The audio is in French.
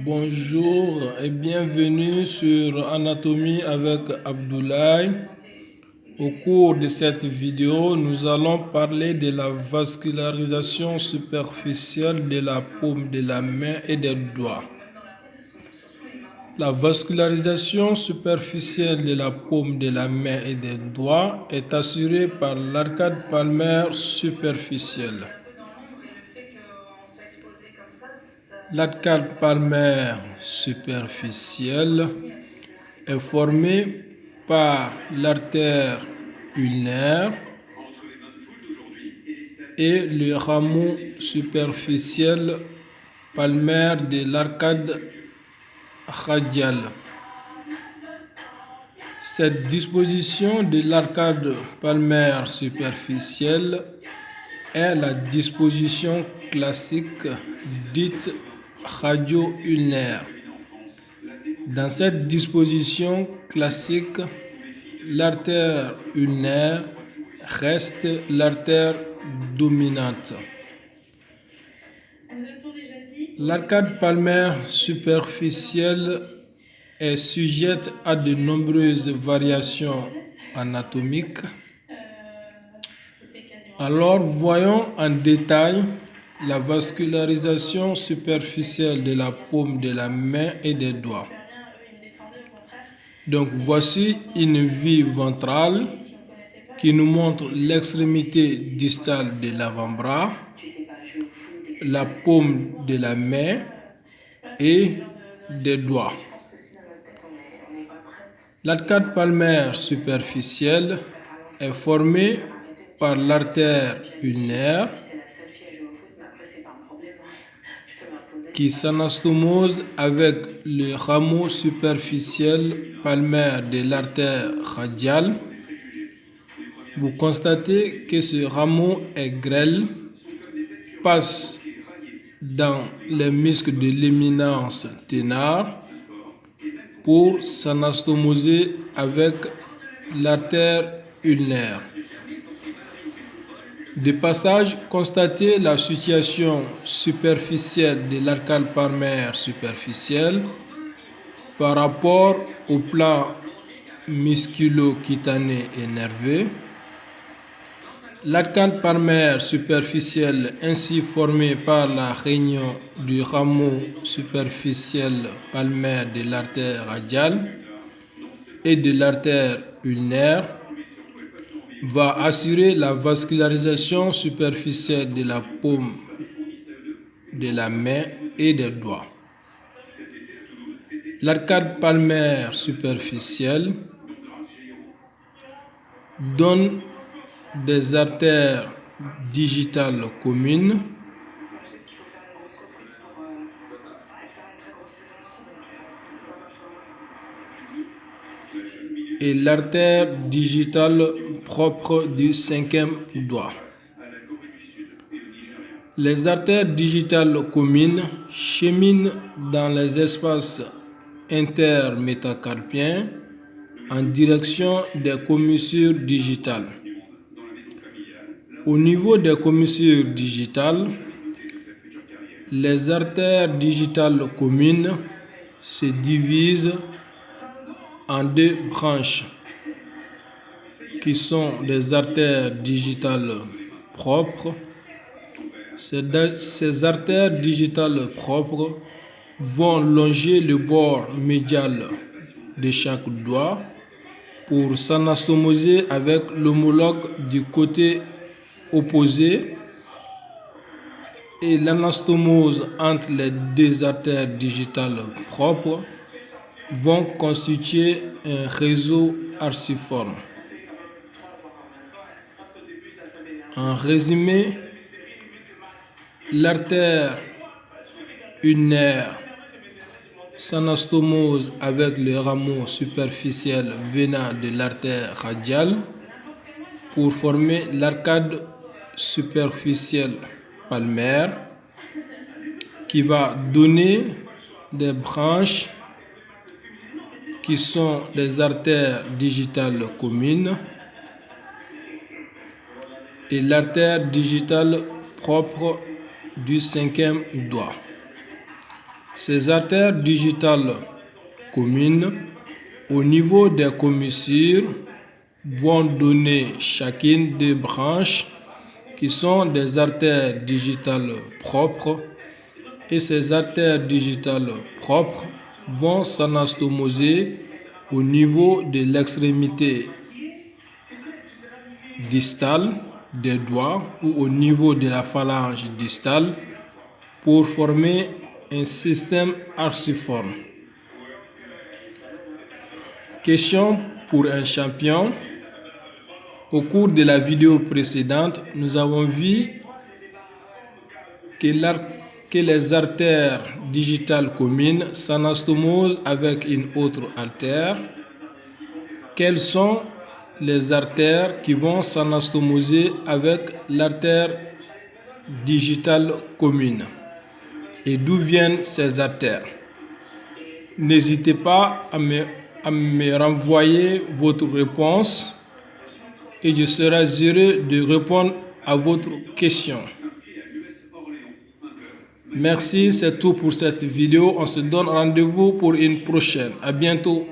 Bonjour et bienvenue sur Anatomie avec Abdoulaye. Au cours de cette vidéo, nous allons parler de la vascularisation superficielle de la paume de la main et des doigts. La vascularisation superficielle de la paume de la main et des doigts est assurée par l'arcade palmaire superficielle. L'arcade palmaire superficielle est formée par l'artère ulnaire et le rameau superficiel palmaire de l'arcade radiale. Cette disposition de l'arcade palmaire superficielle est la disposition classique dite radio-ulnaire. Dans cette disposition classique, l'artère ulnaire reste l'artère dominante. L'arcade palmaire superficielle est sujette à de nombreuses variations anatomiques. Alors, voyons en détail la vascularisation superficielle de la paume de la main et des doigts. Donc, voici une vue ventrale qui nous montre l'extrémité distale de l'avant-bras, la paume de la main et des doigts. L'arcade palmaire superficielle est formée par l'artère ulnaire qui s'anastomose avec le rameau superficiel palmaire de l'artère radiale. Vous constatez que ce rameau est grêle, passe dans les muscles de l'éminence ténare pour s'anastomoser avec l'artère ulnaire. De passage, constatez la situation superficielle de l'arcade palmaire superficielle par rapport au plan musculo-cutané et nerveux. L'arcade palmaire superficielle ainsi formée par la réunion du rameau superficiel palmaire de l'artère radiale et de l'artère ulnaire va assurer la vascularisation superficielle de la paume de la main et des doigts. L'arcade palmaire superficielle donne des artères digitales communes et l'artère digitale propre du cinquième doigt. Les artères digitales communes cheminent dans les espaces intermétacarpiens en direction des commissures digitales. Au niveau des commissures digitales, les artères digitales communes se divisent en deux branches qui sont des artères digitales propres. Ces artères digitales propres vont longer le bord médial de chaque doigt pour s'anastomoser avec l'homologue du côté opposé, et l'anastomose entre les deux artères digitales propres vont constituer un réseau arciforme. En résumé, l'artère ulnaire s'anastomose avec le rameau superficiel venant de l'artère radiale pour former l'arcade superficielle palmaire qui va donner des branches qui sont des artères digitales communes et l'artère digitale propre du cinquième doigt. Ces artères digitales communes au niveau des commissures vont donner chacune des branches qui sont des artères digitales propres, et ces artères digitales propres vont s'anastomoser au niveau de l'extrémité distale des doigts ou au niveau de la phalange distale pour former un système arciforme. Question pour un champion. Au cours de la vidéo précédente, nous avons vu que les artères digitales communes s'anastomosent avec une autre artère. Quelles sont les artères qui vont s'anastomoser avec l'artère digitale commune? Et d'où viennent ces artères? N'hésitez pas à me renvoyer votre réponse et je serai heureux de répondre à votre question. Merci, c'est tout pour cette vidéo. On se donne rendez-vous pour une prochaine. À bientôt.